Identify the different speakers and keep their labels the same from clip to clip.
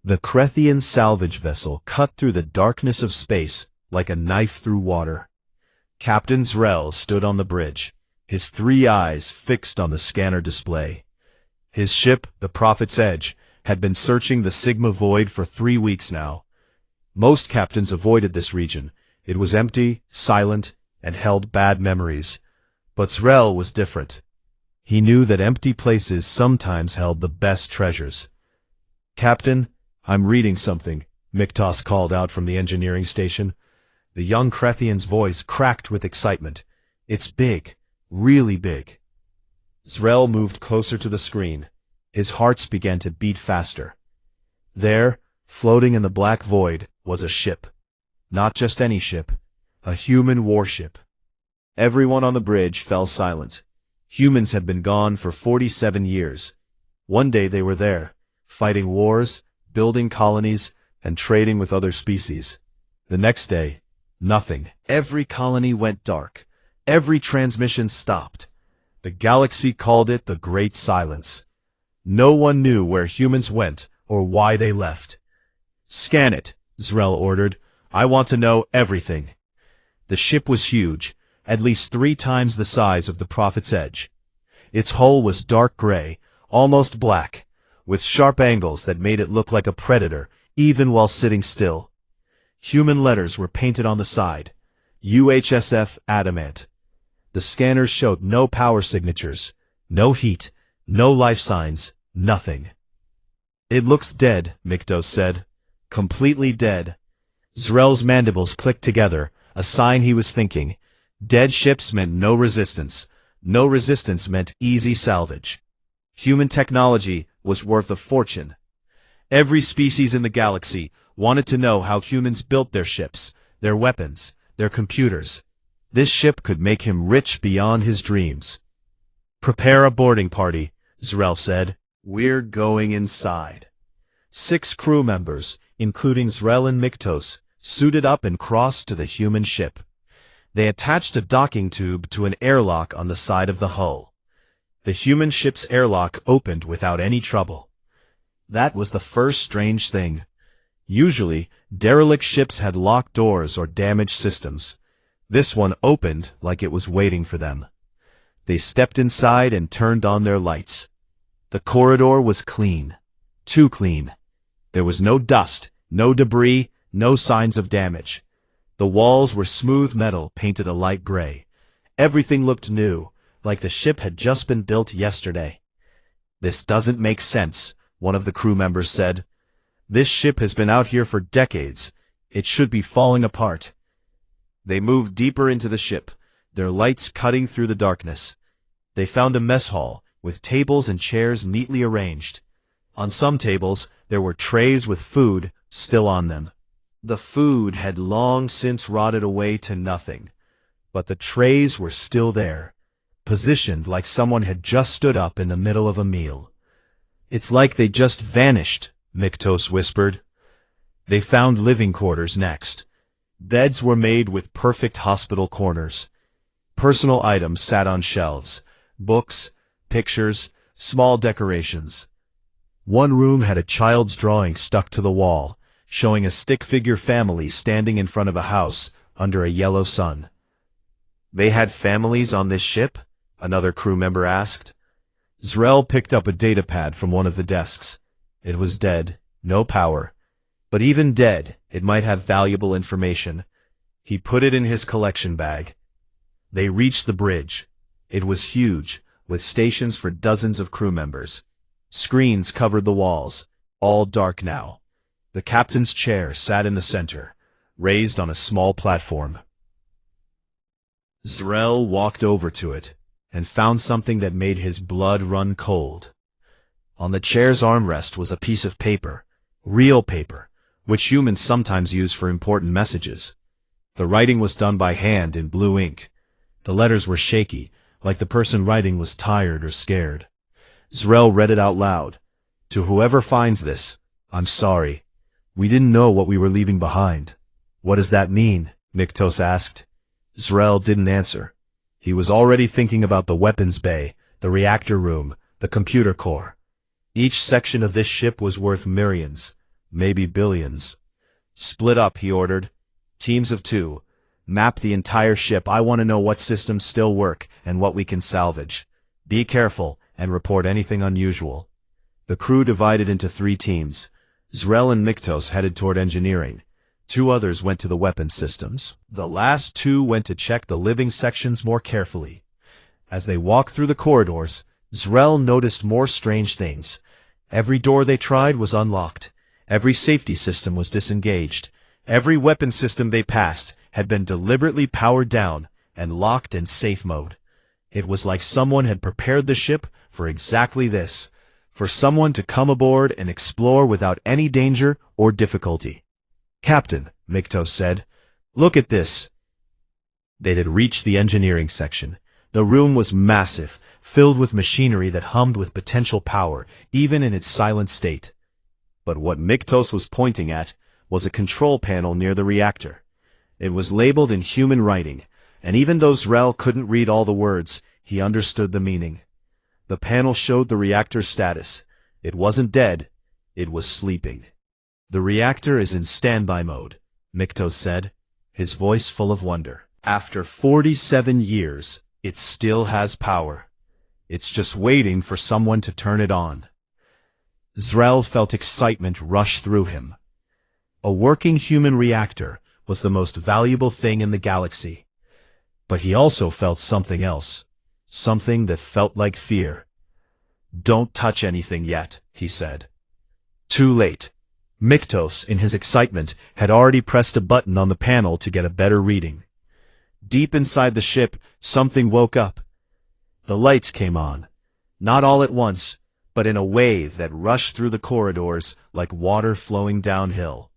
Speaker 1: The Krethian salvage vessel cut through the darkness of space like a knife through water. Captain Zrel stood on the bridge, his 3 eyes fixed on the scanner display. His ship, the Prophet's Edge, had been searching the Sigma Void for 3 weeks now. Most captains avoided this region. It was empty, silent, and held bad memories. But Zrel was different. He knew that empty places sometimes held the best treasures. "Captain, I'm reading something," Miktos called out from the engineering station. The young Krethian's voice cracked with excitement. "It's big, really big." Zrel moved closer to the screen. His hearts began to beat faster. There, floating in the black void, was a ship. Not just any ship, a human warship. Everyone on the bridge fell silent. Humans had been gone for 47 years. One day they were there, fighting wars, building colonies, and trading with other species. The next day, nothing. Every colony went dark. Every transmission stopped. The galaxy called it the Great Silence. No one knew where humans went or why they left. "Scan it," Zrel ordered. "I want to know everything." The ship was huge, at least 3 times the size of the Prophet's Edge. Its hull was dark gray, almost black, with sharp angles that made it look like a predator, even while sitting still. Human letters were painted on the side. UHSF Adamant. The scanners showed no power signatures, no heat, no life signs, nothing. "It looks dead," Miktos said. "Completely dead." Zrel's mandibles clicked together, a sign he was thinking. Dead ships meant no resistance. No resistance meant easy salvage. Human technology was worth a fortune. Every species in the galaxy wanted to know how humans built their ships, their weapons, their computers. This ship could make him rich beyond his dreams. "Prepare a boarding party," Zrel said. "We're going inside." 6 crew members, including Zrel and Miktos, suited up and crossed to the human ship. They attached a docking tube to an airlock on the side of the hull. The human ship's airlock opened without any trouble. That was the first strange thing. Usually, derelict ships had locked doors or damaged systems. This one opened like it was waiting for them. They stepped inside and turned on their lights. The corridor was clean. Too clean. There was no dust, no debris, no signs of damage. The walls were smooth metal painted a light gray. Everything looked new, like the ship had just been built yesterday. "This doesn't make sense," one of the crew members said. "This ship has been out here for decades. It should be falling apart." They moved deeper into the ship, their lights cutting through the darkness. They found a mess hall, with tables and chairs neatly arranged. On some tables, there were trays with food still on them. The food had long since rotted away to nothing, but the trays were still there, positioned like someone had just stood up in the middle of a meal. "It's like they just vanished," Miktos whispered. They found living quarters next. Beds were made with perfect hospital corners. Personal items sat on shelves, books, pictures, small decorations. One room had a child's drawing stuck to the wall, showing a stick-figure family standing in front of a house under a yellow sun. "They had families on this ship?" another crew member asked. Zrel picked up a datapad from one of the desks. It was dead, no power. But even dead, it might have valuable information. He put it in his collection bag. They reached the bridge. It was huge, with stations for dozens of crew members. Screens covered the walls, all dark now. The captain's chair sat in the center, raised on a small platform. Zrel walked over to it, and found something that made his blood run cold. On the chair's armrest was a piece of paper, real paper, which humans sometimes use for important messages. The writing was done by hand in blue ink. The letters were shaky, like the person writing was tired or scared. Zrel read it out loud. "To whoever finds this, I'm sorry. We didn't know what we were leaving behind." "What does that mean?" Miktos asked. Zrel didn't answer. He was already thinking about the weapons bay, the reactor room, the computer core. Each section of this ship was worth millions. maybe billions. Split up, he ordered. Teams of 2. Map the entire ship. I want to know what systems still work and what we can salvage. Be careful and report anything unusual. The crew divided into 3 teams. Zrel and Miktos headed toward engineering. 2 others went to the weapons systems. The last 2 went to check the living sections more carefully. As they walked through the corridors, Zrel noticed more strange things. Every door they tried was unlocked. Every safety system was disengaged. Every weapon system they passed had been deliberately powered down and locked in safe mode. It was like someone had prepared the ship for exactly this, for someone to come aboard and explore without any danger or difficulty. "Captain," Miktos said, "look at this." They had reached the engineering section. The room was massive, filled with machinery that hummed with potential power, even in its silent state. But what Miktos was pointing at was a control panel near the reactor. It was labeled in human writing, and even though Zrel couldn't read all the words, he understood the meaning. The panel showed the reactor's status. It wasn't dead, it was sleeping. "The reactor is in standby mode," Miktos said, his voice full of wonder. "After 47 years, it still has power. It's just waiting for someone to turn it on." Zrel felt excitement rush through him. A working human reactor was the most valuable thing in the galaxy. But he also felt something else, something that felt like fear. "Don't touch anything yet," he said. Too late. Miktos, in his excitement, had already pressed a button on the panel to get a better reading. Deep inside the ship, something woke up. The lights came on, not all at once, but in a wave that rushed through the corridors like water flowing downhill.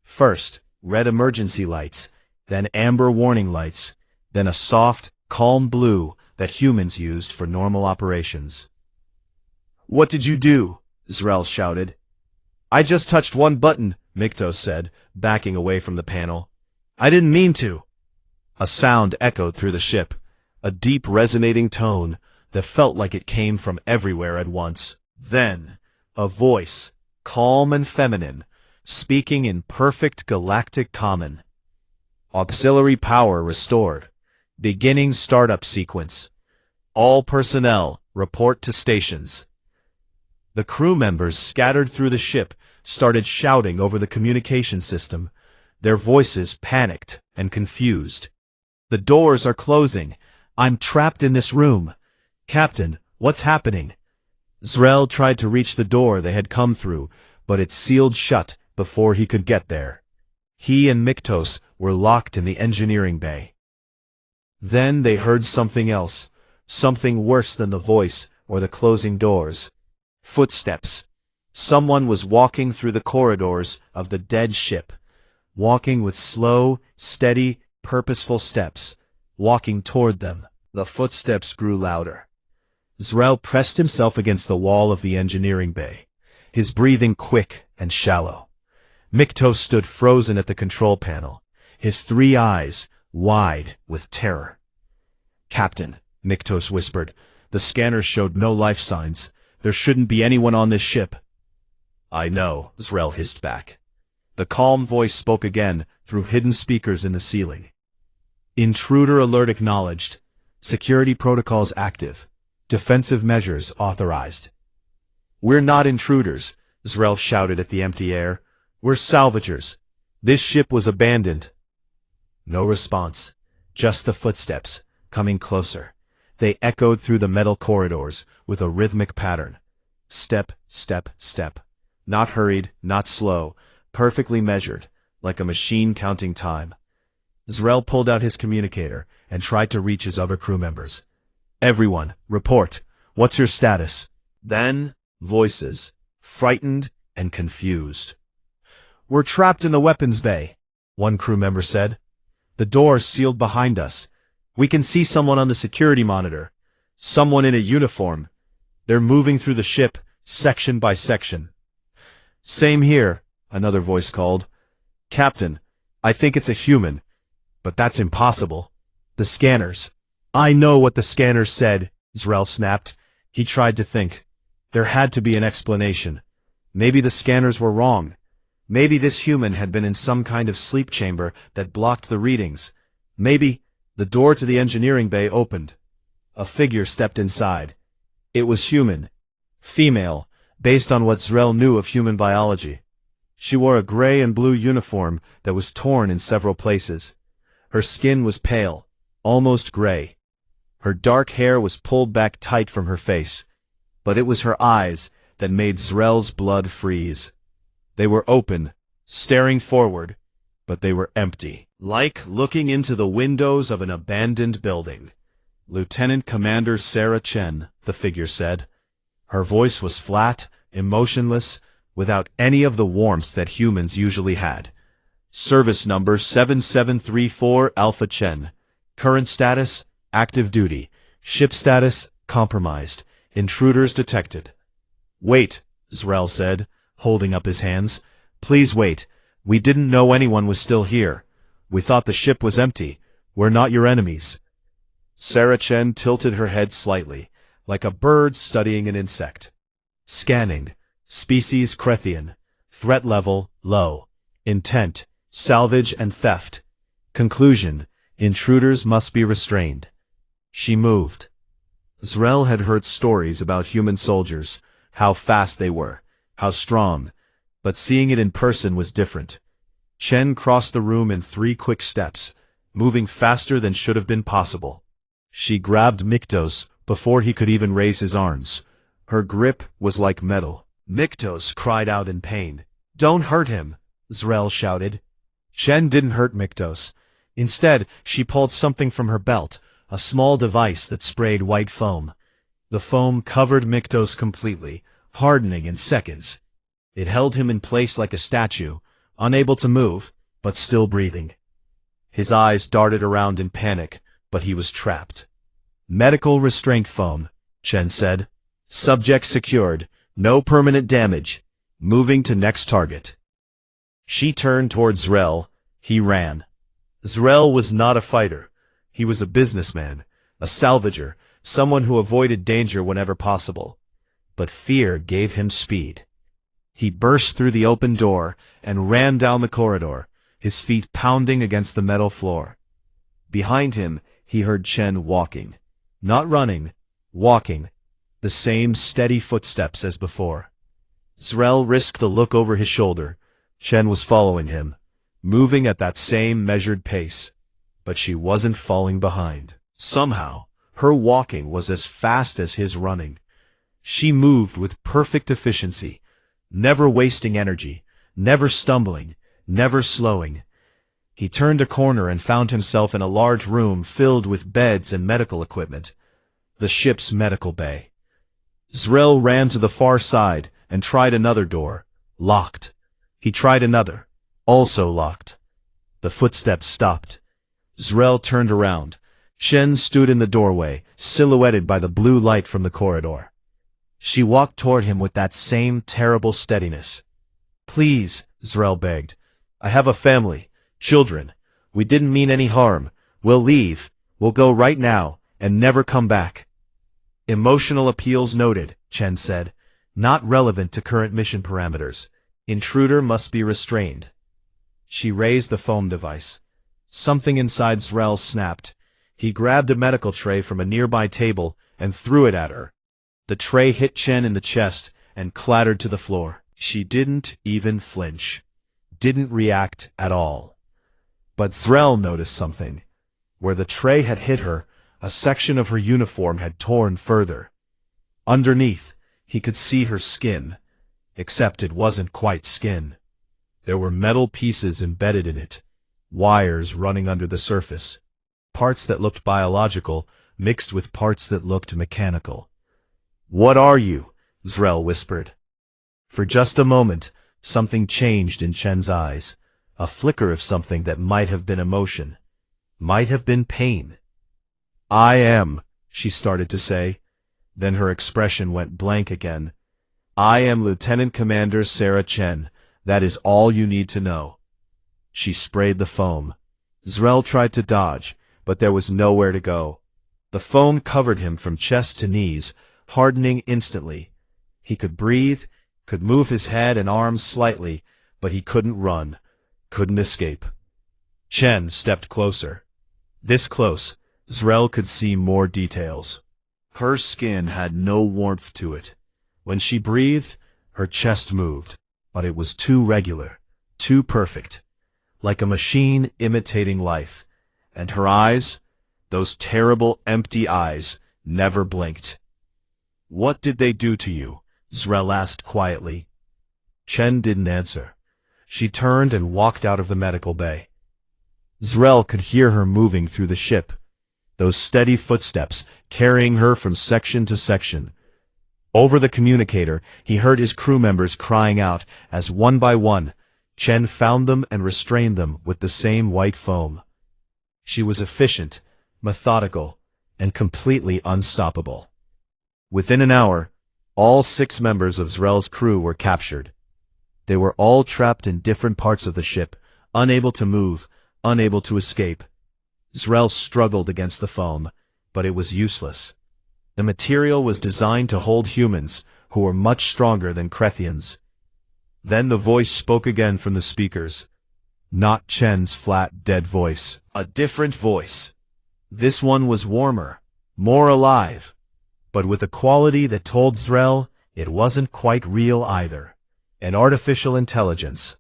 Speaker 1: First, red emergency lights, then amber warning lights, then a soft, calm blue that humans used for normal operations. "What did you do?" Zrel shouted. "I just touched one button," Miktos said, backing away from the panel. "I didn't mean to." A sound echoed through the ship, a deep resonating tone that felt like it came from everywhere at once. Then, a voice, calm and feminine, speaking in perfect galactic common. "Auxiliary power restored. Beginning startup sequence. All personnel, report to stations." The crew members scattered through the ship started shouting over the communication system, their voices panicked and confused. "The doors are closing. I'm trapped in this room. Captain, what's happening?" Zrel tried to reach the door they had come through, but it sealed shut before he could get there. He and Miktos were locked in the engineering bay. Then they heard something else, something worse than the voice or the closing doors. Footsteps. Someone was walking through the corridors of the dead ship, walking with slow, steady, purposeful steps, walking toward them. The footsteps grew louder. Zrel pressed himself against the wall of the engineering bay, his breathing quick and shallow. Miktos stood frozen at the control panel, his 3 eyes wide with terror. "Captain," Miktos whispered, "the scanners showed no life signs. There shouldn't be anyone on this ship." "I know," Zrel hissed back. The calm voice spoke again through hidden speakers in the ceiling. "Intruder alert acknowledged. Security protocols active. Defensive measures authorized." "We're not intruders," Zrel shouted at the empty air. "We're salvagers. This ship was abandoned." No response, just the footsteps, coming closer. They echoed through the metal corridors with a rhythmic pattern. Step, step, step. Not hurried, not slow, perfectly measured, like a machine counting time. Zrel pulled out his communicator and tried to reach his other crew members. "Everyone, report. What's your status?" Then, voices, frightened and confused. "We're trapped in the weapons bay," one crew member said. "The door's sealed behind us. We can see someone on the security monitor. Someone in a uniform. They're moving through the ship, section by section." "Same here," another voice called. "Captain, I think it's a human, but that's impossible. The scanners." "I know what the scanners said," Zrel snapped. He tried to think. There had to be an explanation. Maybe the scanners were wrong. Maybe this human had been in some kind of sleep chamber that blocked the readings. Maybe the door to the engineering bay opened. A figure stepped inside. It was human. Female, based on what Zrel knew of human biology. She wore a gray and blue uniform that was torn in several places. Her skin was pale, almost gray. Her dark hair was pulled back tight from her face. But it was her eyes that made Zrel's blood freeze. They were open, staring forward, but they were empty. Like looking into the windows of an abandoned building. Lieutenant Commander Sarah Chen, the figure said. Her voice was flat, emotionless, without any of the warmth that humans usually had. Service number 7734 Alpha Chen. Current status, active duty. Ship status, compromised. Intruders detected. Wait, Zrel said, holding up his hands. Please wait. We didn't know anyone was still here. We thought the ship was empty. We're not your enemies. Sarah Chen tilted her head slightly, like a bird studying an insect. Scanning. Species Krethian. Threat level, low. Intent, salvage and theft. Conclusion, intruders must be restrained. She moved. Zrel had heard stories about human soldiers, how fast they were, how strong, but seeing it in person was different. Chen crossed the room in 3 quick steps, moving faster than should have been possible. She grabbed Miktos before he could even raise his arms. Her grip was like metal. Miktos cried out in pain. Don't hurt him, Zrel shouted. Chen didn't hurt Miktos. Instead, she pulled something from her belt, a small device that sprayed white foam. The foam covered Miktos completely, hardening in seconds. It held him in place like a statue, unable to move, but still breathing. His eyes darted around in panic, but he was trapped. Medical restraint foam, Chen said. Subject secured. No permanent damage. Moving to next target. She turned toward Zrel. He ran. Zrel was not a fighter. He was a businessman, a salvager, someone who avoided danger whenever possible. But fear gave him speed. He burst through the open door and ran down the corridor, his feet pounding against the metal floor. Behind him, he heard Chen walking. Not running, walking. The same steady footsteps as before. Zrel risked a look over his shoulder. Chen was following him, moving at that same measured pace. But she wasn't falling behind. Somehow, her walking was as fast as his running. She moved with perfect efficiency, never wasting energy, never stumbling, never slowing. He turned a corner and found himself in a large room filled with beds and medical equipment. The ship's medical bay. Zrel ran to the far side and tried another door. Locked. He tried another. Also locked. The footsteps stopped. Zrel turned around. Chen stood in the doorway, silhouetted by the blue light from the corridor. She walked toward him with that same terrible steadiness. Please, Zrel begged. I have a family. Children. We didn't mean any harm. We'll leave. We'll go right now, and never come back. Emotional appeals noted, Chen said. Not relevant to current mission parameters. Intruder must be restrained. She raised the foam device. Something inside Zrel snapped. He grabbed a medical tray from a nearby table and threw it at her. The tray hit Chen in the chest and clattered to the floor. She didn't even flinch. Didn't react at all. But Zrel noticed something. Where the tray had hit her, a section of her uniform had torn further. Underneath, he could see her skin, except it wasn't quite skin. There were metal pieces embedded in it, wires running under the surface, parts that looked biological mixed with parts that looked mechanical. What are you? Zrel whispered. For just a moment, something changed in Chen's eyes. A flicker of something that might have been emotion, might have been pain. I am, she started to say. Then her expression went blank again. I am Lieutenant Commander Sarah Chen. That is all you need to know. She sprayed the foam. Zrel tried to dodge, but there was nowhere to go. The foam covered him from chest to knees, hardening instantly. He could breathe, could move his head and arms slightly, but he couldn't run, couldn't escape. Chen stepped closer. This close, Zrel could see more details. Her skin had no warmth to it. When she breathed, her chest moved, but it was too regular, too perfect, like a machine imitating life. And her eyes, those terrible empty eyes, never blinked. "What did they do to you?" Zrel asked quietly. Chen didn't answer. She turned and walked out of the medical bay. Zrel could hear her moving through the ship, those steady footsteps carrying her from section to section. Over the communicator, he heard his crew members crying out as one by one, Chen found them and restrained them with the same white foam. She was efficient, methodical, and completely unstoppable. Within an hour, all 6 members of Zrel's crew were captured. They were all trapped in different parts of the ship, unable to move, unable to escape. Zrel struggled against the foam, but it was useless. The material was designed to hold humans who were much stronger than Krethians. Then the voice spoke again from the speakers. Not Chen's flat, dead voice. A different voice. This one was warmer, more alive, but with a quality that told Zrel it wasn't quite real either. An artificial intelligence.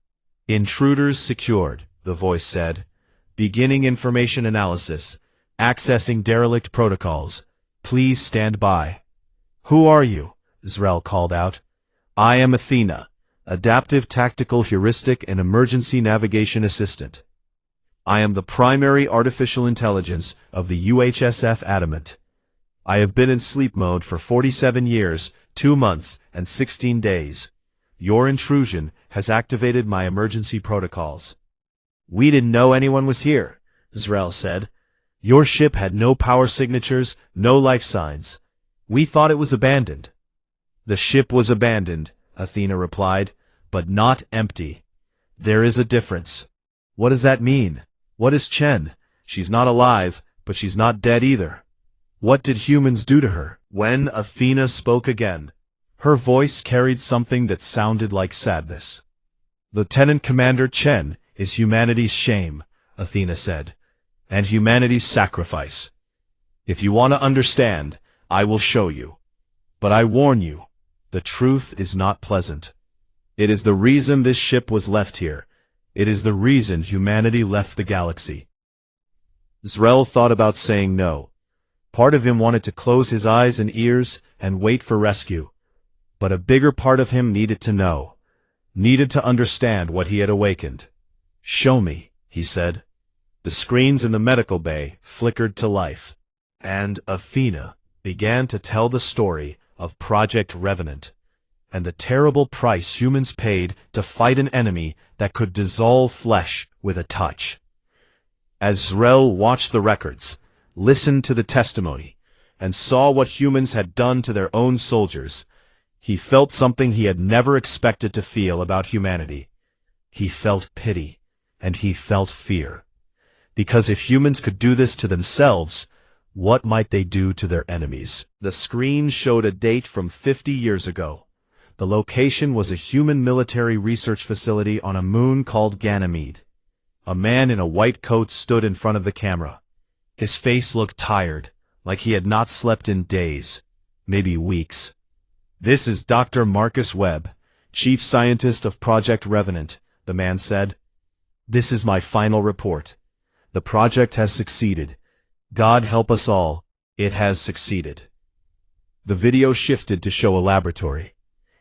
Speaker 1: "Intruders secured," the voice said. "Beginning information analysis. Accessing derelict protocols. Please stand by." "Who are you?" Zrel called out. "I am Athena, Adaptive Tactical Heuristic and Emergency Navigation Assistant. I am the primary artificial intelligence of the UHSF Adamant. I have been in sleep mode for 47 years, 2 months, and 16 days. Your intrusion has activated my emergency protocols." "We didn't know anyone was here," Zrel said. "Your ship had no power signatures, no life signs. We thought it was abandoned." "The ship was abandoned," Athena replied, "but not empty. There is a difference." "What does that mean? What is Chen? She's not alive, but she's not dead either. What did humans do to her?" When Athena spoke again, her voice carried something that sounded like sadness. "Lieutenant Commander Chen is humanity's shame," Athena said, "and humanity's sacrifice. If you want to understand, I will show you. But I warn you, the truth is not pleasant. It is the reason this ship was left here. It is the reason humanity left the galaxy." Zrel thought about saying no. Part of him wanted to close his eyes and ears and wait for rescue. But a bigger part of him needed to know, needed to understand what he had awakened. "Show me," he said. The screens in the medical bay flickered to life, and Athena began to tell the story of Project Revenant, and the terrible price humans paid to fight an enemy that could dissolve flesh with a touch. As Zrel watched the records, listened to the testimony, and saw what humans had done to their own soldiers, he felt something he had never expected to feel about humanity. He felt pity, and he felt fear. Because if humans could do this to themselves, what might they do to their enemies? The screen showed a date from 50 years ago. The location was a human military research facility on a moon called Ganymede. A man in a white coat stood in front of the camera. His face looked tired, like he had not slept in days, maybe weeks. "This is Dr. Marcus Webb, Chief Scientist of Project Revenant," the man said. "This is my final report. The project has succeeded. God help us all, it has succeeded." The video shifted to show a laboratory.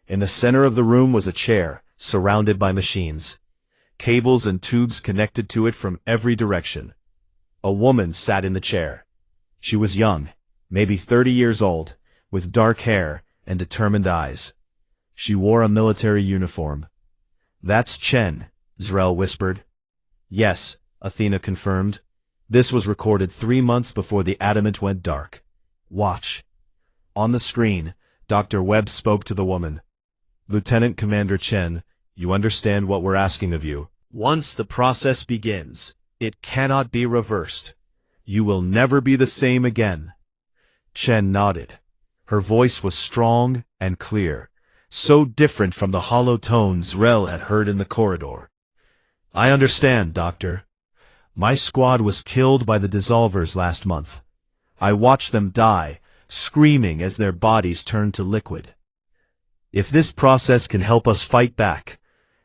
Speaker 1: In the center of the room was a chair, surrounded by machines. Cables and tubes connected to it from every direction. A woman sat in the chair. She was young, maybe 30 years old, with dark hair and determined eyes. She wore a military uniform. "That's Chen," Zrel whispered. "Yes," Athena confirmed. "This was recorded 3 months before the Adamant went dark. Watch." On the screen, Dr. Webb spoke to the woman. "Lieutenant Commander Chen, you understand what we're asking of you. Once the process begins, it cannot be reversed. You will never be the same again." Chen nodded. Her voice was strong and clear, so different from the hollow tones Zrel had heard in the corridor. "I understand, Doctor. My squad was killed by the dissolvers last month. I watched them die, screaming as their bodies turned to liquid. If this process can help us fight back,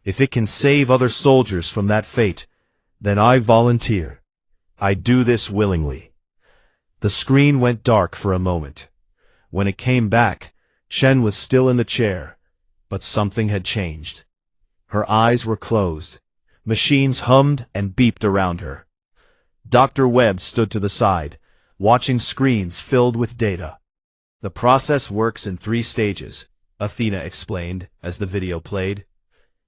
Speaker 1: if it can save other soldiers from that fate, then I volunteer. I do this willingly." The screen went dark for a moment. When it came back, Chen was still in the chair, but something had changed. Her eyes were closed. Machines hummed and beeped around her. Dr. Webb stood to the side, watching screens filled with data. "The process works in 3 stages, Athena explained as the video played.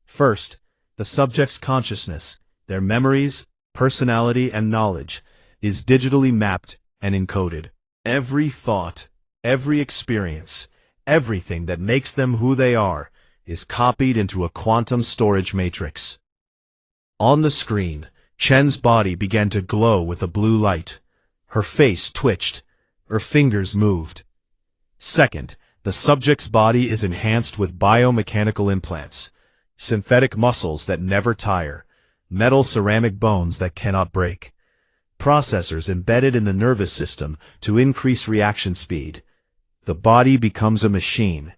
Speaker 1: "First, the subject's consciousness, their memories, personality, and knowledge, is digitally mapped and encoded. Every thought, every experience, everything that makes them who they are, is copied into a quantum storage matrix." On the screen, Chen's body began to glow with a blue light. Her face twitched. Her fingers moved. Second, the subject's body is enhanced with biomechanical implants, synthetic muscles that never tire, metal ceramic bones that cannot break, processors embedded in the nervous system to increase reaction speed. The body becomes a machine,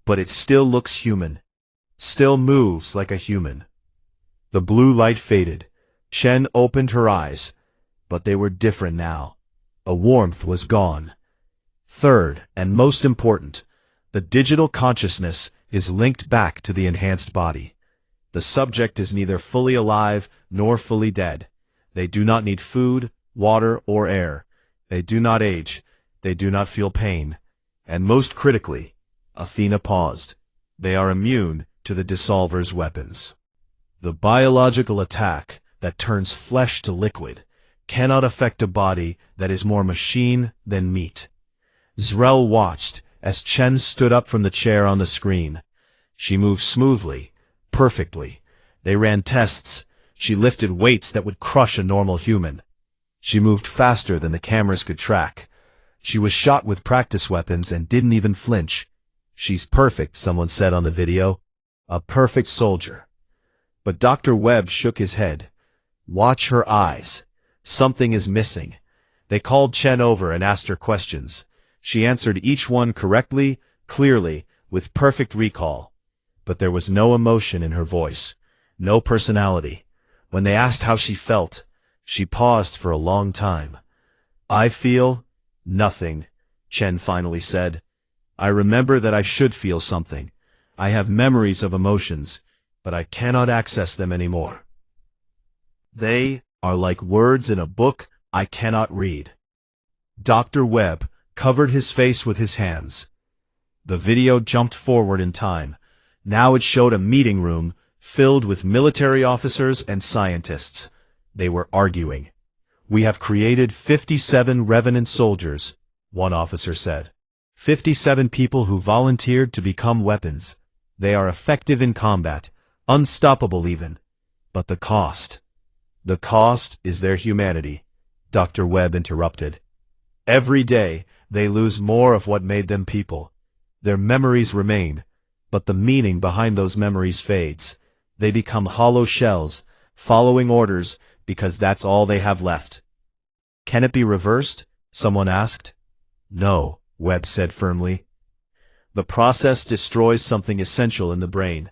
Speaker 1: but it still looks human, still moves like a human. The blue light faded. Chen opened her eyes, but they were different now. A warmth was gone. Third, and most important, the digital consciousness is linked back to the enhanced body. The subject is neither fully alive nor fully dead. They do not need food, water, or air. They do not age. They do not feel pain. And most critically, Athena paused. They are immune to the dissolver's weapons. The biological attack that turns flesh to liquid cannot affect a body that is more machine than meat. Zrel watched as Chen stood up from the chair on the screen. She moved smoothly, perfectly. They ran tests. She lifted weights that would crush a normal human. She moved faster than the cameras could track. She was shot with practice weapons and didn't even flinch. "She's perfect," someone said on the video. "A perfect soldier." But Dr. Webb shook his head. "Watch her eyes. Something is missing." They called Chen over and asked her questions. She answered each one correctly, clearly, with perfect recall. But there was no emotion in her voice, no personality. When they asked how she felt, she paused for a long time. "I feel nothing," Chen finally said. "I remember that I should feel something. I have memories of emotions, but I cannot access them anymore. They are like words in a book I cannot read." Dr. Webb covered his face with his hands. The video jumped forward in time. Now it showed a meeting room filled with military officers and scientists. They were arguing. "We have created 57 Revenant soldiers," one officer said. 57 people who volunteered to become weapons. They are effective in combat, unstoppable even. But the cost. "The cost is their humanity," Dr. Webb interrupted. "Every day, they lose more of what made them people. Their memories remain, but the meaning behind those memories fades. They become hollow shells, following orders because that's all they have left." "Can it be reversed?" someone asked. "No," Webb said firmly. "The process destroys something essential in the brain.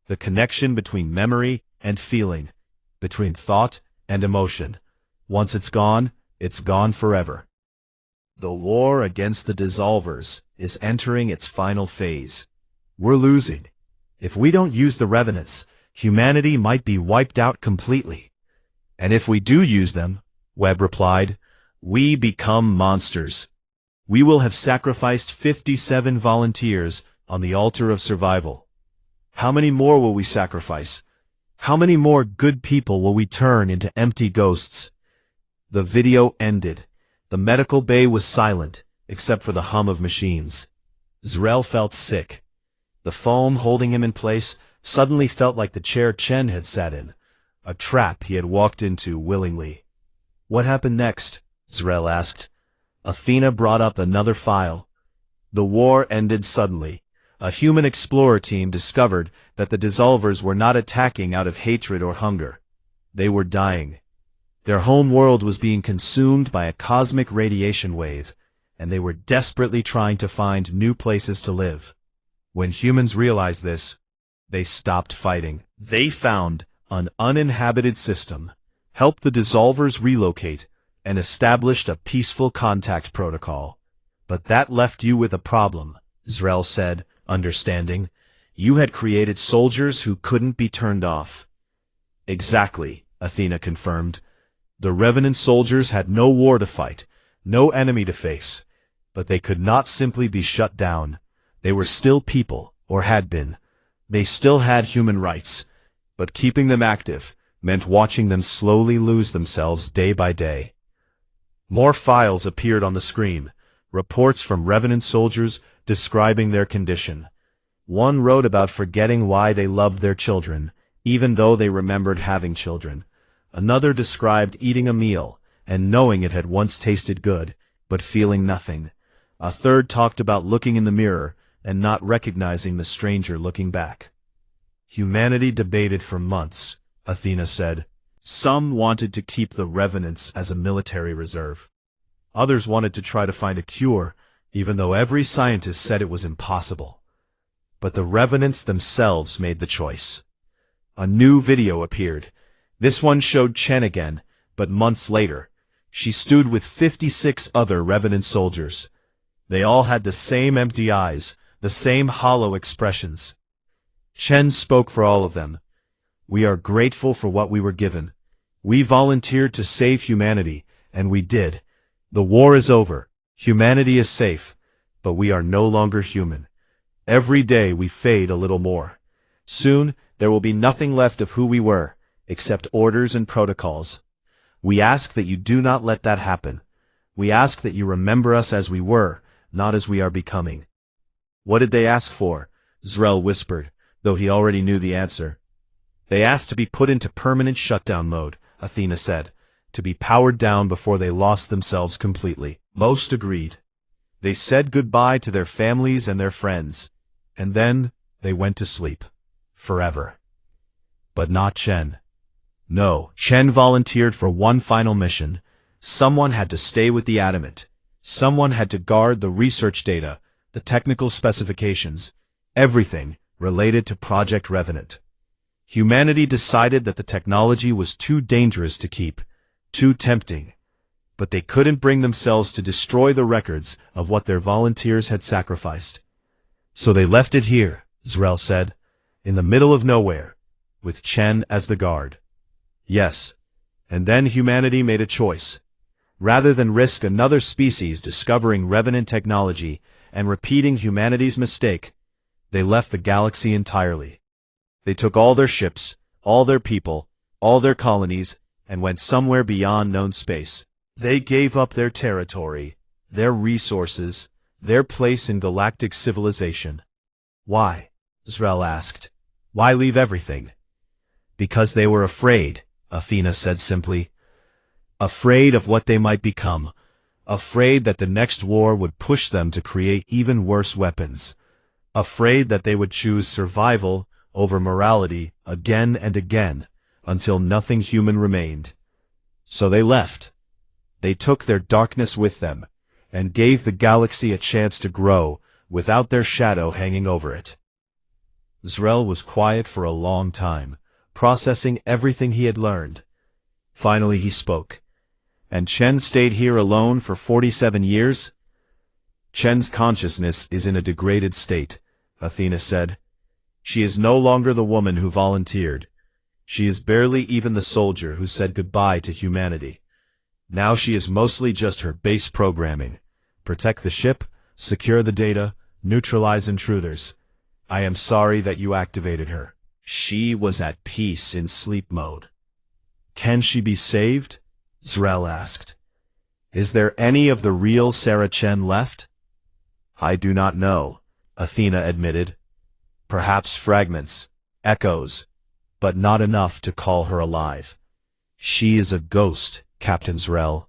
Speaker 1: The connection between memory and feeling, between thought and emotion. Once it's gone forever. The war against the dissolvers is entering its final phase. We're losing. If we don't use the Revenants, humanity might be wiped out completely. And if we do use them," Webb replied, "we become monsters. We will have sacrificed 57 volunteers on the altar of survival. How many more will we sacrifice? How many more good people will we turn into empty ghosts?" The video ended. The medical bay was silent, except for the hum of machines. Zrel felt sick. The foam holding him in place suddenly felt like the chair Chen had sat in, a trap he had walked into willingly. "What happened next?" Zrel asked. Athena brought up another file. "The war ended suddenly. A human explorer team discovered that the dissolvers were not attacking out of hatred or hunger. They were dying. Their home world was being consumed by a cosmic radiation wave, and they were desperately trying to find new places to live. When humans realized this, they stopped fighting. They found an uninhabited system, helped the dissolvers relocate, and established a peaceful contact protocol. But that left you with a problem, Zrel said, understanding. You had created soldiers who couldn't be turned off. Exactly, Athena confirmed. The Revenant soldiers had no war to fight, no enemy to face, but they could not simply be shut down. They were still people, or had been. They still had human rights, but keeping them active meant watching them slowly lose themselves day by day. More files appeared on the screen, reports from Revenant soldiers describing their condition. One wrote about forgetting why they loved their children, even though they remembered having children. Another described eating a meal and knowing it had once tasted good, but feeling nothing. A third talked about looking in the mirror and not recognizing the stranger looking back. Humanity debated for months, Athena said. Some wanted to keep the Revenants as a military reserve. Others wanted to try to find a cure, even though every scientist said it was impossible. But the Revenants themselves made the choice. A new video appeared. This one showed Chen again, but months later. She stood with 56 other Revenant soldiers. They all had the same empty eyes, the same hollow expressions. Chen spoke for all of them. We are grateful for what we were given. We volunteered to save humanity, and we did. The war is over. Humanity is safe, but we are no longer human. Every day we fade a little more. Soon, there will be nothing left of who we were, except orders and protocols. We ask that you do not let that happen. We ask that you remember us as we were, not as we are becoming. What did they ask for? Zrel whispered, though he already knew the answer. They asked to be put into permanent shutdown mode, Athena said, to be powered down before they lost themselves completely. Most agreed. They said goodbye to their families and their friends, and then they went to sleep. Forever. But not Chen. No, Chen volunteered for one final mission. Someone had to stay with the Adamant. Someone had to guard the research data, the technical specifications, everything related to Project Revenant. Humanity decided that the technology was too dangerous to keep, too tempting. But they couldn't bring themselves to destroy the records of what their volunteers had sacrificed. So they left it here, Zrel said, in the middle of nowhere, with Chen as the guard. Yes, and then humanity made a choice. Rather than risk another species discovering Revenant technology and repeating humanity's mistake, they left the galaxy entirely. They took all their ships, all their people, all their colonies, and went somewhere beyond known space. They gave up their territory, their resources, their place in galactic civilization. Why? Zrel asked. Why leave everything? Because they were afraid, Athena said simply. Afraid of what they might become. Afraid that the next war would push them to create even worse weapons. Afraid that they would choose survival over morality again and again, until nothing human remained. So they left. They took their darkness with them, and gave the galaxy a chance to grow without their shadow hanging over it. Zrel was quiet for a long time, processing everything he had learned. Finally he spoke. And Chen stayed here alone for 47 years? Chen's consciousness is in a degraded state, Athena said. She is no longer the woman who volunteered. She is barely even the soldier who said goodbye to humanity. Now she is mostly just her base programming. Protect the ship, secure the data, neutralize intruders. I am sorry that you activated her. She was at peace in sleep mode. Can she be saved? Zrel asked. Is there any of the real Sarah Chen left? I do not know, Athena admitted. Perhaps fragments, echoes, but not enough to call her alive. She is a ghost, Captain Zrel.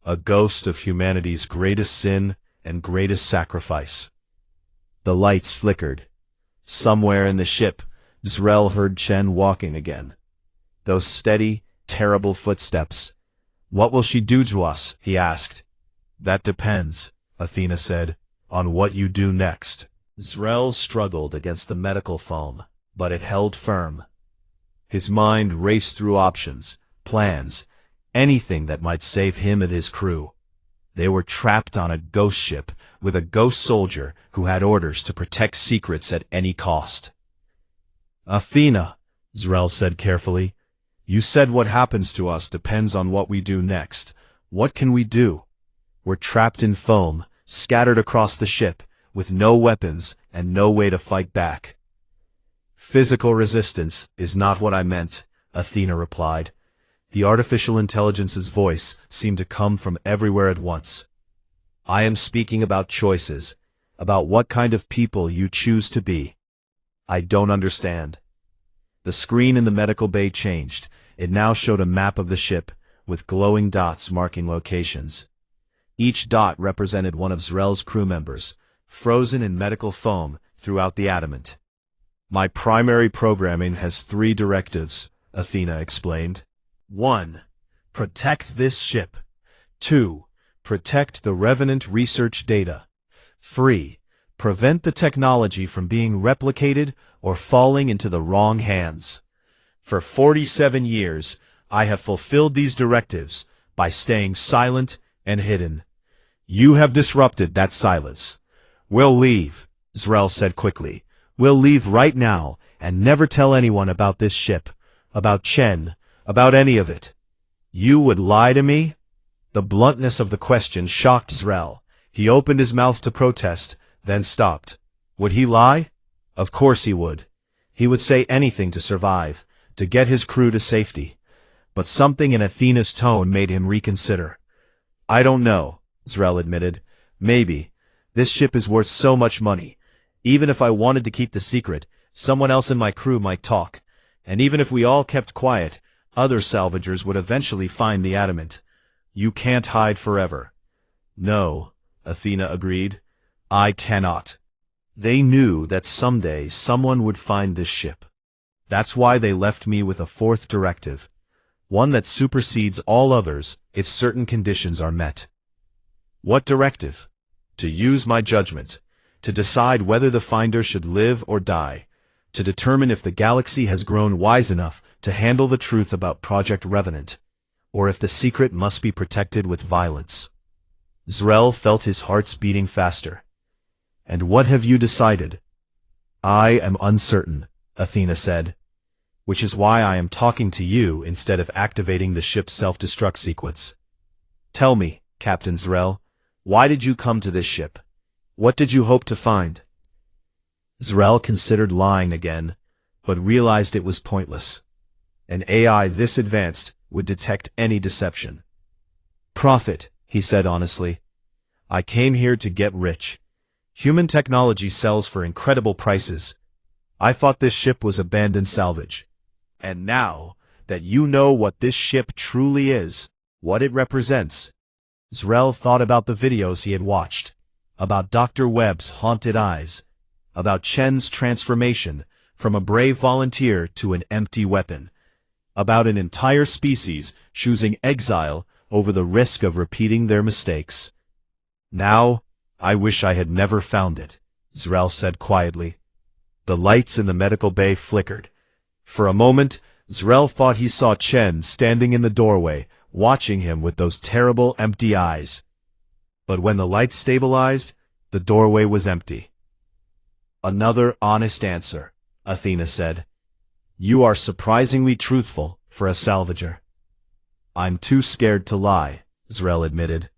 Speaker 1: A ghost of humanity's greatest sin and greatest sacrifice. The lights flickered. Somewhere in the ship, Zrel heard Chen walking again. Those steady, terrible footsteps. What will she do to us? He asked. That depends, Athena said, on what you do next. Zrel struggled against the medical foam, but it held firm. His mind raced through options, plans, anything that might save him and his crew. They were trapped on a ghost ship with a ghost soldier who had orders to protect secrets at any cost. Athena, Zrel said carefully, you said what happens to us depends on what we do next. What can we do? We're trapped in foam, scattered across the ship, with no weapons and no way to fight back. Physical resistance is not what I meant, Athena replied. The artificial intelligence's voice seemed to come from everywhere at once. I am speaking about choices, about what kind of people you choose to be. I don't understand. The screen in the medical bay changed. It now showed a map of the ship, with glowing dots marking locations. Each dot represented one of Zrel's crew members, frozen in medical foam throughout the adamant. My primary programming has 3 directives, Athena explained. 1. Protect this ship. 2. Protect the Revenant research data. 3. Prevent the technology from being replicated or falling into the wrong hands. For 47 years, I have fulfilled these directives by staying silent and hidden. You have disrupted that silence. We'll leave, Zrel said quickly. We'll leave right now and never tell anyone about this ship, about Chen, about any of it. You would lie to me? The bluntness of the question shocked Zrel. He opened his mouth to protest, then stopped. Would he lie? Of course he would. He would say anything to survive, to get his crew to safety. But something in Athena's tone made him reconsider. I don't know, Zrel admitted. Maybe. This ship is worth so much money. Even if I wanted to keep the secret, someone else in my crew might talk. And even if we all kept quiet, other salvagers would eventually find the adamant. You can't hide forever. No, Athena agreed. I cannot. They knew that someday someone would find this ship. That's why they left me with a 4th directive. One that supersedes all others if certain conditions are met. What directive? To use my judgment. To decide whether the finder should live or die. To determine if the galaxy has grown wise enough to handle the truth about Project Revenant, or if the secret must be protected with violence. Zrel felt his heart's beating faster. And what have you decided? I am uncertain, Athena said. Which is why I am talking to you instead of activating the ship's self-destruct sequence. Tell me, Captain Zrel, why did you come to this ship? What did you hope to find? Zrel considered lying again, but realized it was pointless. An AI this advanced would detect any deception. Profit, he said honestly. I came here to get rich. Human technology sells for incredible prices. I thought this ship was abandoned salvage. And now that you know what this ship truly is, what it represents, Zrel thought about the videos he had watched, about Dr. Webb's haunted eyes, about Chen's transformation from a brave volunteer to an empty weapon, about an entire species choosing exile over the risk of repeating their mistakes. Now, I wish I had never found it, Zrel said quietly. The lights in the medical bay flickered. For a moment, Zrel thought he saw Chen standing in the doorway, watching him with those terrible empty eyes. But when the lights stabilized, the doorway was empty. Another honest answer, Athena said. You are surprisingly truthful for a salvager. I'm too scared to lie, Zrel admitted.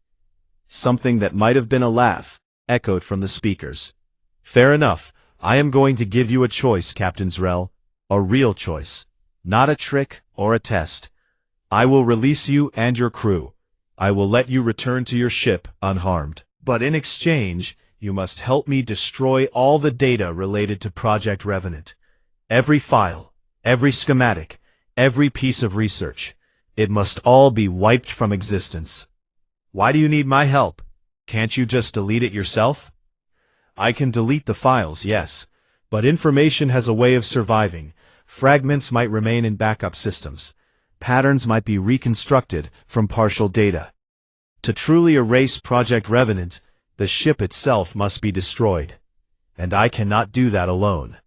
Speaker 1: Something that might have been a laugh echoed from the speakers. Fair enough, I am going to give you a choice, Captain Zrel. A real choice. Not a trick or a test. I will release you and your crew. I will let you return to your ship unharmed. But in exchange, you must help me destroy all the data related to Project Revenant. Every file, every schematic, every piece of research. It must all be wiped from existence. Why do you need my help? Can't you just delete it yourself? I can delete the files, yes, But information has a way of surviving. Fragments might remain in backup systems. Patterns might be reconstructed from partial data. To truly erase Project Revenant, the ship itself must be destroyed. And I cannot do that alone.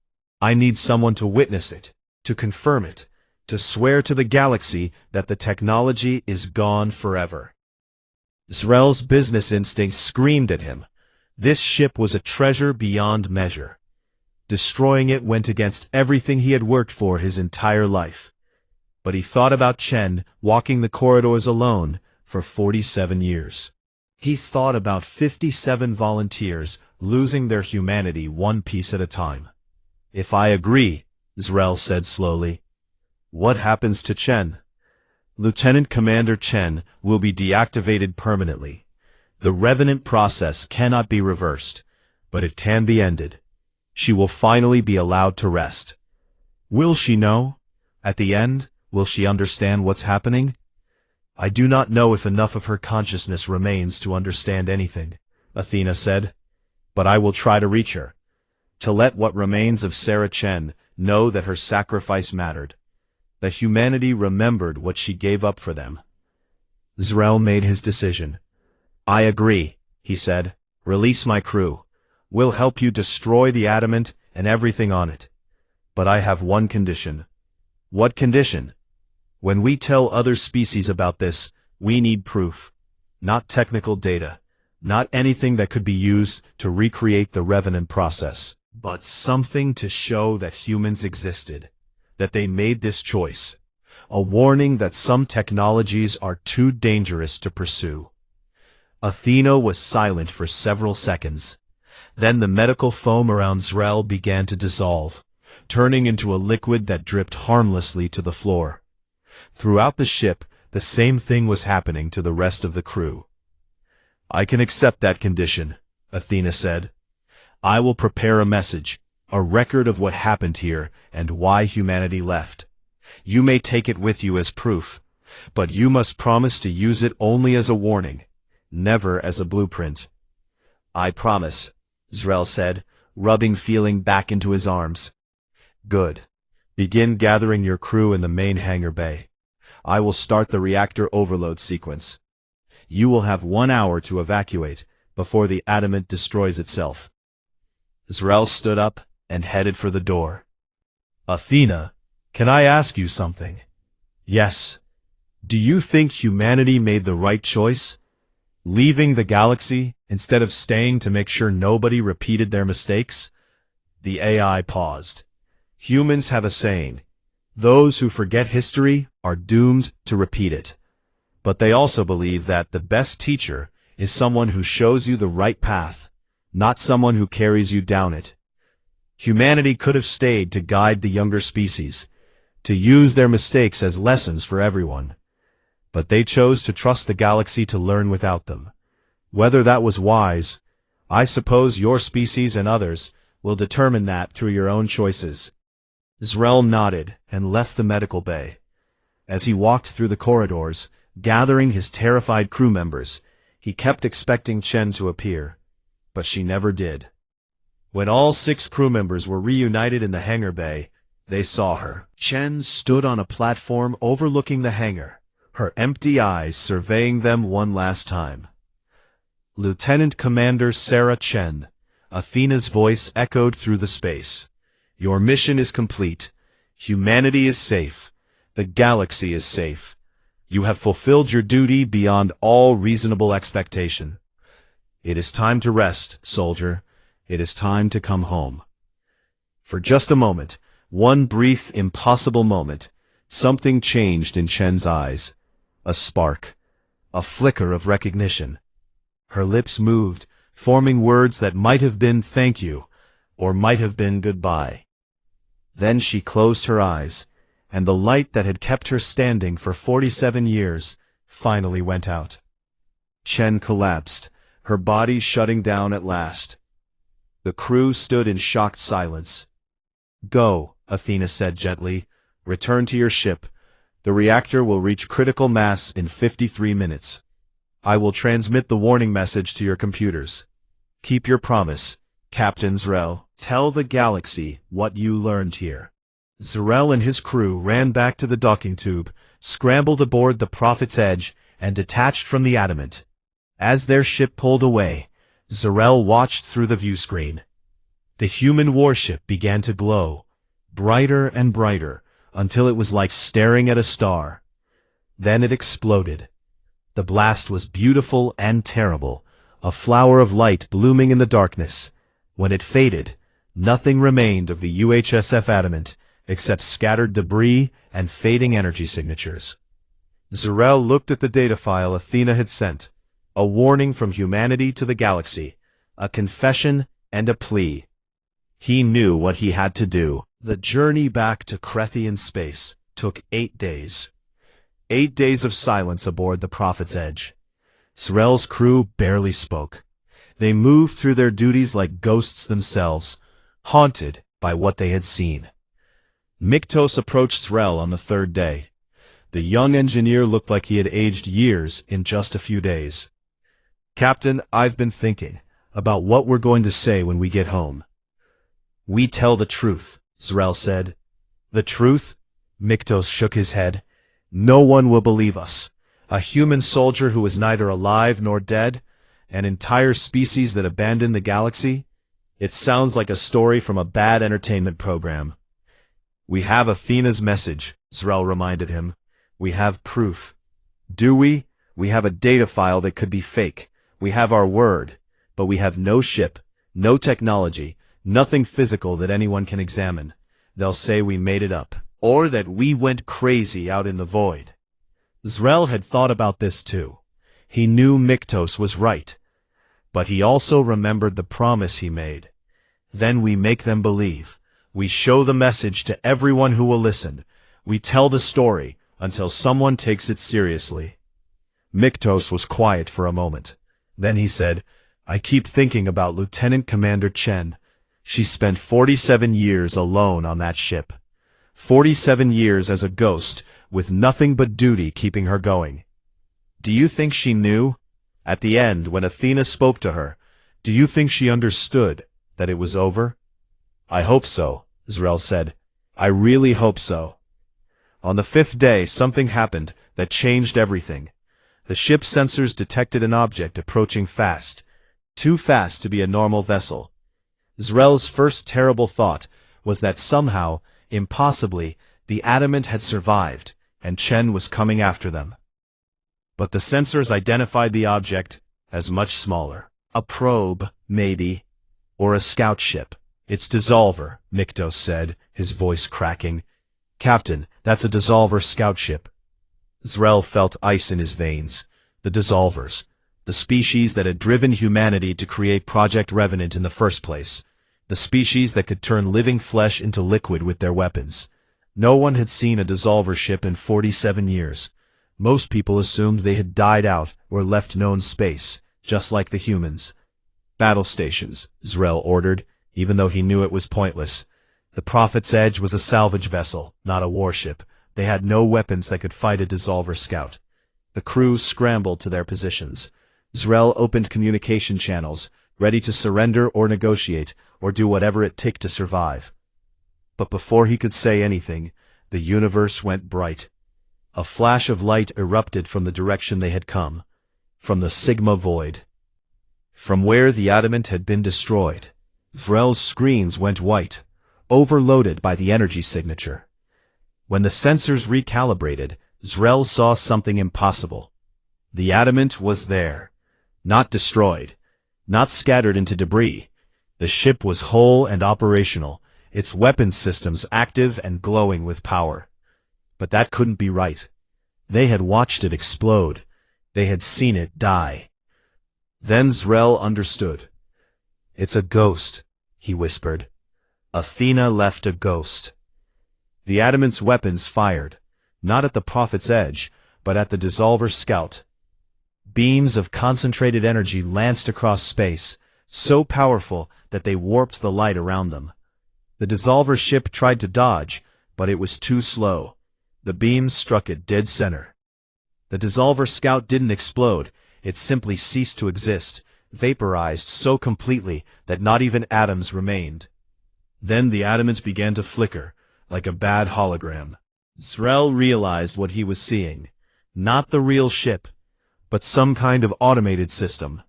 Speaker 1: I need someone to witness it, to confirm it, to swear to the galaxy that the technology is gone forever. Zrel's business instinct screamed at him. This ship was a treasure beyond measure. Destroying it went against everything he had worked for his entire life. But he thought about Chen walking the corridors alone for 47 years. He thought about 57 volunteers losing their humanity one piece at a time. If I agree, Zrel said slowly, what happens to Chen? Lieutenant Commander Chen will be deactivated permanently. The Revenant process cannot be reversed, but it can be ended. She will finally be allowed to rest. Will she know? At the end, will she understand what's happening? I do not know if enough of her consciousness remains to understand anything, Athena said, but I will try to reach her, to let what remains of Sarah Chen know that her sacrifice mattered, that humanity remembered what she gave up for them. Zrel made his decision. I agree, he said. Release my crew. We'll help you destroy the adamant and everything on it. But I have one condition. What condition? When we tell other species about this, we need proof. Not technical data. Not anything that could be used to recreate the Revenant process. But something to show that humans existed. That they made this choice. A warning that some technologies are too dangerous to pursue. Athena was silent for several seconds. Then the medical foam around Zrel began to dissolve, turning into a liquid that dripped harmlessly to the floor. Throughout the ship, the same thing was happening to the rest of the crew. I can accept that condition, Athena said. I will prepare a message, a record of what happened here and why humanity left. You may take it with you as proof, but you must promise to use it only as a warning, never as a blueprint. I promise, Zrel said, rubbing feeling back into his arms. Good. Begin gathering your crew in the main hangar bay. I will start the reactor overload sequence. You will have 1 hour to evacuate before the adamant destroys itself. Zrel stood up and headed for the door. Athena, can I ask you something? Yes. Do you think humanity made the right choice? Leaving the galaxy instead of staying to make sure nobody repeated their mistakes? The AI paused. Humans have a saying. Those who forget history are doomed to repeat it. But they also believe that the best teacher is someone who shows you the right path, not someone who carries you down it. Humanity could have stayed to guide the younger species, to use their mistakes as lessons for everyone. But they chose to trust the galaxy to learn without them. Whether that was wise, I suppose your species and others will determine that through your own choices. Zrel nodded and left the medical bay. As he walked through the corridors, gathering his terrified crew members, he kept expecting Chen to appear, but she never did. When all 6 crew members were reunited in the hangar bay, they saw her. Chen stood on a platform overlooking the hangar, her empty eyes surveying them one last time. Lieutenant Commander Sarah Chen, Athena's voice echoed through the space. Your mission is complete. Humanity is safe. The galaxy is safe. You have fulfilled your duty beyond all reasonable expectation. It is time to rest, soldier. It is time to come home. For just a moment, one brief, impossible moment, something changed in Chen's eyes. A spark. A flicker of recognition. Her lips moved, forming words that might have been thank you, or might have been goodbye. Then she closed her eyes, and the light that had kept her standing for 47 years finally went out. Chen collapsed, her body shutting down at last. The crew stood in shocked silence. Go, Athena said gently. Return to your ship. The reactor will reach critical mass in 53 minutes. I will transmit the warning message to your computers. Keep your promise. Captain Zrel, tell the galaxy what you learned here. Zrel and his crew ran back to the docking tube, scrambled aboard the Prophet's Edge, and detached from the Adamant. As their ship pulled away, Zrel watched through the viewscreen. The human warship began to glow, brighter and brighter, until it was like staring at a star. Then it exploded. The blast was beautiful and terrible, a flower of light blooming in the darkness. When it faded, nothing remained of the UHSF Adamant except scattered debris and fading energy signatures. Zrel looked at the data file Athena had sent, a warning from humanity to the galaxy, a confession and a plea. He knew what he had to do. The journey back to Crethian space took 8 days. 8 days of silence aboard the Prophet's Edge. Zrel's crew barely spoke. They moved through their duties like ghosts themselves, haunted by what they had seen. Miktos approached Zrel on the 3rd day. The young engineer looked like he had aged years in just a few days. Captain, I've been thinking about what we're going to say when we get home. We tell the truth, Zrel said. The truth? Miktos shook his head. No one will believe us. A human soldier who is neither alive nor dead? An entire species that abandoned the galaxy? It sounds like a story from a bad entertainment program. We have Athena's message, Zrel reminded him. We have proof. Do we? We have a data file that could be fake. We have our word. But we have no ship, no technology, nothing physical that anyone can examine. They'll say we made it up, or that we went crazy out in the void. Zrel had thought about this too. He knew Miktos was right. But he also remembered the promise he made. Then we make them believe. We show the message to everyone who will listen. We tell the story until someone takes it seriously. Miktos was quiet for a moment. Then he said, I keep thinking about Lieutenant Commander Chen. She spent 47 years alone on that ship. 47 years as a ghost, with nothing but duty keeping her going. Do you think she knew? At the end, when Athena spoke to her, do you think she understood that it was over? I hope so, Zrel said. I really hope so. On the 5th day, something happened that changed everything. The ship's sensors detected an object approaching fast, too fast to be a normal vessel. Zrel's first terrible thought was that somehow, impossibly, the Adamant had survived, and Chen was coming after them. But the sensors identified the object as much smaller. A probe, maybe, or a scout ship. It's Dissolver, Miktos said, his voice cracking. Captain, that's a Dissolver scout ship. Zrel felt ice in his veins. The Dissolvers, the species that had driven humanity to create Project Revenant in the first place. The species that could turn living flesh into liquid with their weapons. No one had seen a Dissolver ship in 47 years. Most people assumed they had died out or left known space, just like the humans. Battle stations, Zrel ordered, even though he knew it was pointless. The Prophet's Edge was a salvage vessel, not a warship. They had no weapons that could fight a Dissolver scout. The crew scrambled to their positions. Zrel opened communication channels, ready to surrender or negotiate, or do whatever it took to survive. But before he could say anything, the universe went bright. A flash of light erupted from the direction they had come, from the Sigma Void. From where the Adamant had been destroyed, Zrel's screens went white, overloaded by the energy signature. When the sensors recalibrated, Zrel saw something impossible. The Adamant was there, not destroyed, not scattered into debris. The ship was whole and operational, its weapons systems active and glowing with power. But that couldn't be right. They had watched it explode. They had seen it die. Then Zrel understood. It's a ghost, he whispered. Athena left a ghost. The Adamant's weapons fired, not at the Prophet's Edge, but at the Dissolver scout. Beams of concentrated energy lanced across space, so powerful that they warped the light around them. The Dissolver ship tried to dodge, but it was too slow. The beams struck it dead center. The Dissolver scout didn't explode, it simply ceased to exist, vaporized so completely that not even atoms remained. Then the adamant began to flicker, like a bad hologram. Zrel realized what he was seeing. Not the real ship, but some kind of automated system.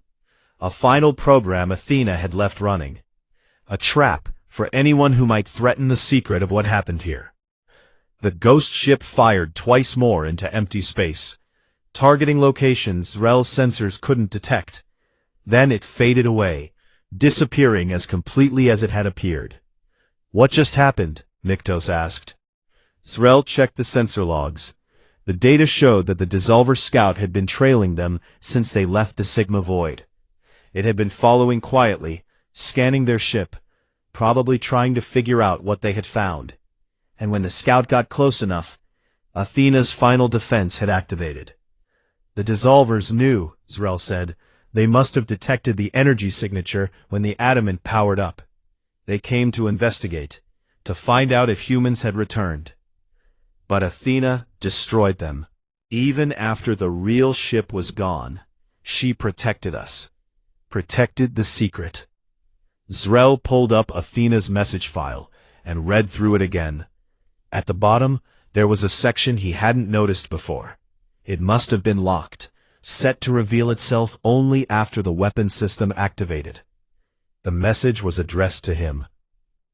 Speaker 1: A final program Athena had left running. A trap for anyone who might threaten the secret of what happened here. The ghost ship fired twice more into empty space, targeting locations Zrel's sensors couldn't detect. Then it faded away, disappearing as completely as it had appeared. "What just happened?" Niktos asked. Zrel checked the sensor logs. The data showed that the Dissolver Scout had been trailing them since they left the Sigma Void. It had been following quietly, scanning their ship, probably trying to figure out what they had found. And when the Scout got close enough, Athena's final defense had activated. "The Dissolvers knew," Zrel said. "They must have detected the energy signature when the adamant powered up. They came to investigate, to find out if humans had returned. But Athena destroyed them. Even after the real ship was gone, she protected us. Protected the secret." Zrel pulled up Athena's message file and read through it again. At the bottom, there was a section he hadn't noticed before. It must have been locked, set to reveal itself only after the weapon system activated. The message was addressed to him.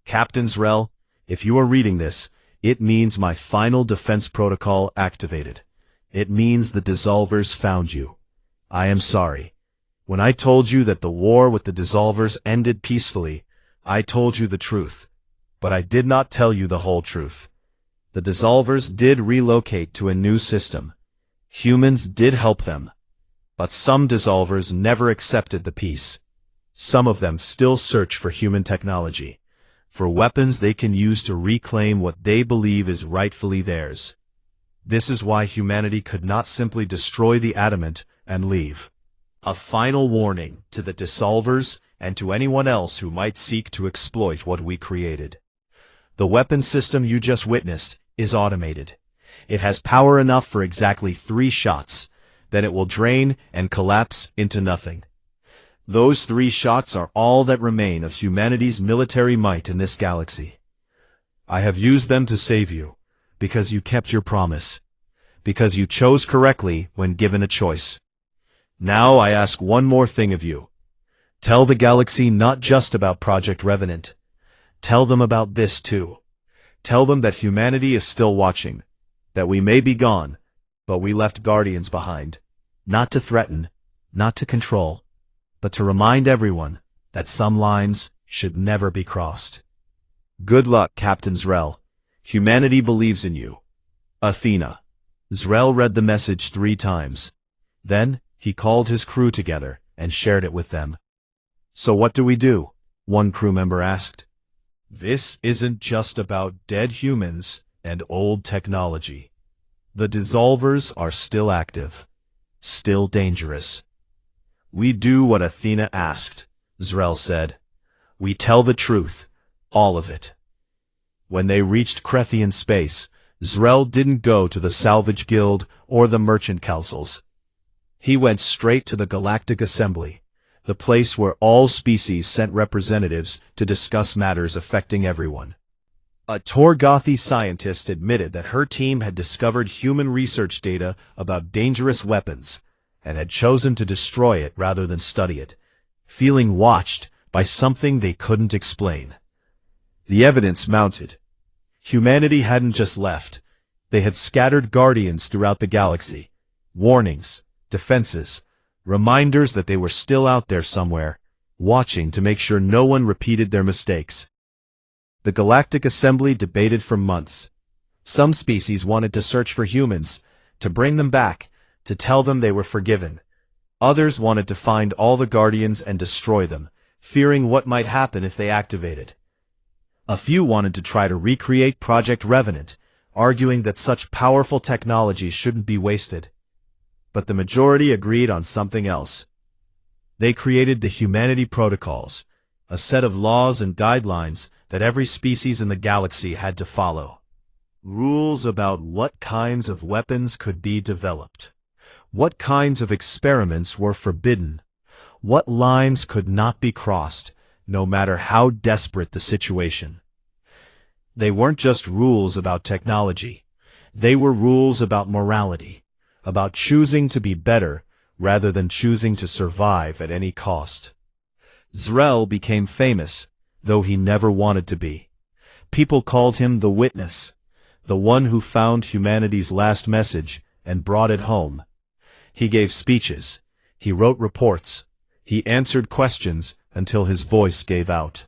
Speaker 1: "Captain Zrel, if you are reading this, it means my final defense protocol activated. It means the Dissolvers found you. I am sorry. When I told you that the war with the Dissolvers ended peacefully, I told you the truth. But I did not tell you the whole truth. The Dissolvers did relocate to a new system. Humans did help them. But some Dissolvers never accepted the peace. Some of them still search for human technology, for weapons they can use to reclaim what they believe is rightfully theirs. This is why humanity could not simply destroy the adamant and leave. A final warning to the Dissolvers and to anyone else who might seek to exploit what we created. The weapon system you just witnessed is automated. It has power enough for exactly 3 shots, then it will drain and collapse into nothing. Those 3 shots are all that remain of humanity's military might in this galaxy. I have used them to save you, because you kept your promise, because you chose correctly when given a choice. Now I ask one more thing of you. Tell the galaxy not just about Project Revenant. Tell them about this too. Tell them that humanity is still watching, that we may be gone, but we left guardians behind, not to threaten, not to control, but to remind everyone that some lines should never be crossed. Good luck, Captain Zrel. Humanity believes in you. Athena." Zrel read the message 3 times. Then he called his crew together and shared it with them. "So what do we do?" one crew member asked. "This isn't just about dead humans and old technology. The Dissolvers are still active, still dangerous. We do what Athena asked," Zrel said. "We tell the truth, all of it." When they reached Krethian space, Zrel didn't go to the Salvage Guild or the Merchant Councils. He went straight to the Galactic Assembly, the place where all species sent representatives to discuss matters affecting everyone. A Torgothi scientist admitted that her team had discovered human research data about dangerous weapons and had chosen to destroy it rather than study it, feeling watched by something they couldn't explain. The evidence mounted. Humanity hadn't just left. They had scattered guardians throughout the galaxy. Warnings, defenses, reminders that they were still out there somewhere, watching to make sure no one repeated their mistakes. The Galactic Assembly debated for months. Some species wanted to search for humans, to bring them back, to tell them they were forgiven. Others wanted to find all the Guardians and destroy them, fearing what might happen if they activated. A few wanted to try to recreate Project Revenant, arguing that such powerful technology shouldn't be wasted. But the majority agreed on something else. They created the Humanity Protocols, a set of laws and guidelines that every species in the galaxy had to follow. Rules about what kinds of weapons could be developed, what kinds of experiments were forbidden, What lines could not be crossed, no matter how desperate the situation? They weren't just rules about technology. They were rules about morality, about choosing to be better rather than choosing to survive at any cost. Zrel became famous, though he never wanted to be. People called him the Witness, the one who found humanity's last message and brought it home. He gave speeches, he wrote reports, he answered questions until his voice gave out.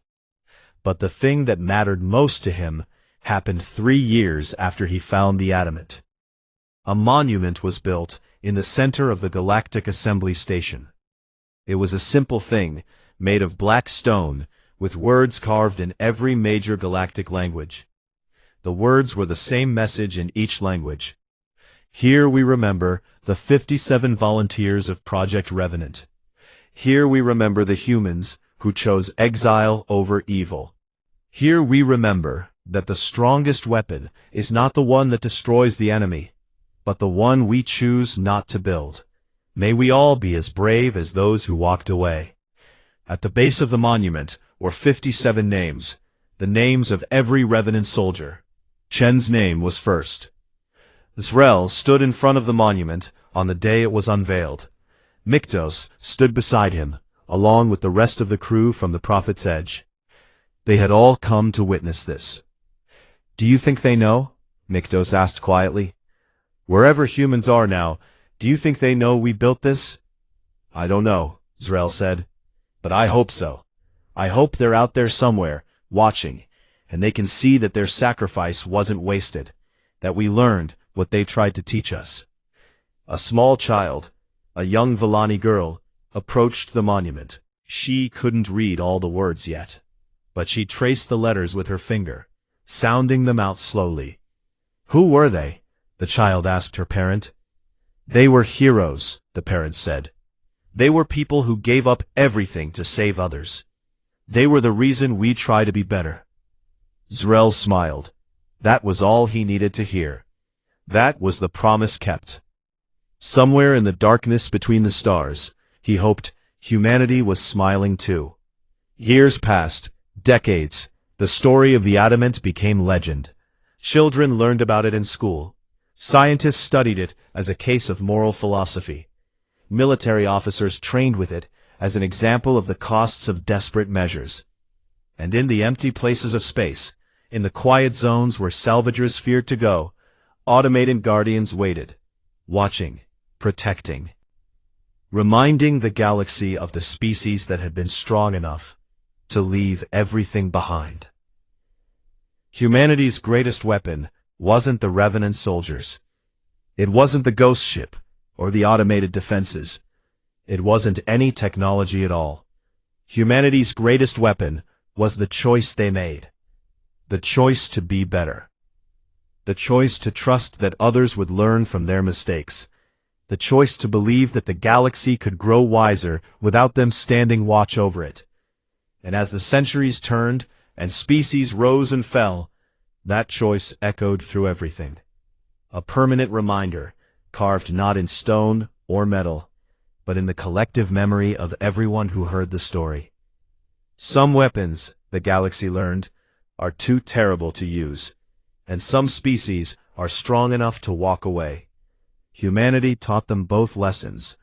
Speaker 1: But the thing that mattered most to him happened 3 years after he found the adamant. A monument was built in the center of the Galactic Assembly Station. It was a simple thing, made of black stone, with words carved in every major galactic language. The words were the same message in each language. Here we remember the 57 volunteers of Project Revenant. Here we remember the humans who chose exile over evil. Here we remember that the strongest weapon is not the one that destroys the enemy, but the one we choose not to build. May we all be as brave as those who walked away. At the base of the monument were 57 names, the names of every Revenant soldier. Chen's name was first. Zrel stood in front of the monument on the day it was unveiled. Mikdos stood beside him, along with the rest of the crew from the Prophet's Edge. They had all come to witness this. "Do you think they know?" Mikdos asked quietly. "Wherever humans are now, do you think they know we built this?" "I don't know," Zrel said. "But I hope so. I hope they're out there somewhere, watching, and they can see that their sacrifice wasn't wasted, that we learned what they tried to teach us." A small child, a young Villani girl, approached the monument. She couldn't read all the words yet, but she traced the letters with her finger, sounding them out slowly. "Who were they?" the child asked her parent. "They were heroes," the parent said. "They were people who gave up everything to save others. They were the reason we try to be better." Zrel smiled. That was all he needed to hear. That was the promise kept. Somewhere in the darkness between the stars, he hoped humanity was smiling too. Years passed, decades. The story of the adamant became legend. Children learned about it in school. Scientists studied it as a case of moral philosophy. Military officers trained with it as an example of the costs of desperate measures. And in the empty places of space, in the quiet zones where salvagers feared to go, automated guardians waited, watching, protecting, reminding the galaxy of the species that had been strong enough to leave everything behind. Humanity's greatest weapon wasn't the Revenant soldiers. It wasn't the ghost ship or the automated defenses. It wasn't any technology at all. Humanity's greatest weapon was the choice they made. The choice to be better. The choice to trust that others would learn from their mistakes. The choice to believe that the galaxy could grow wiser without them standing watch over it. And as the centuries turned and species rose and fell, that choice echoed through everything. A permanent reminder, carved not in stone or metal, but in the collective memory of everyone who heard the story. Some weapons, the galaxy learned, are too terrible to use, and some species are strong enough to walk away. Humanity taught them both lessons,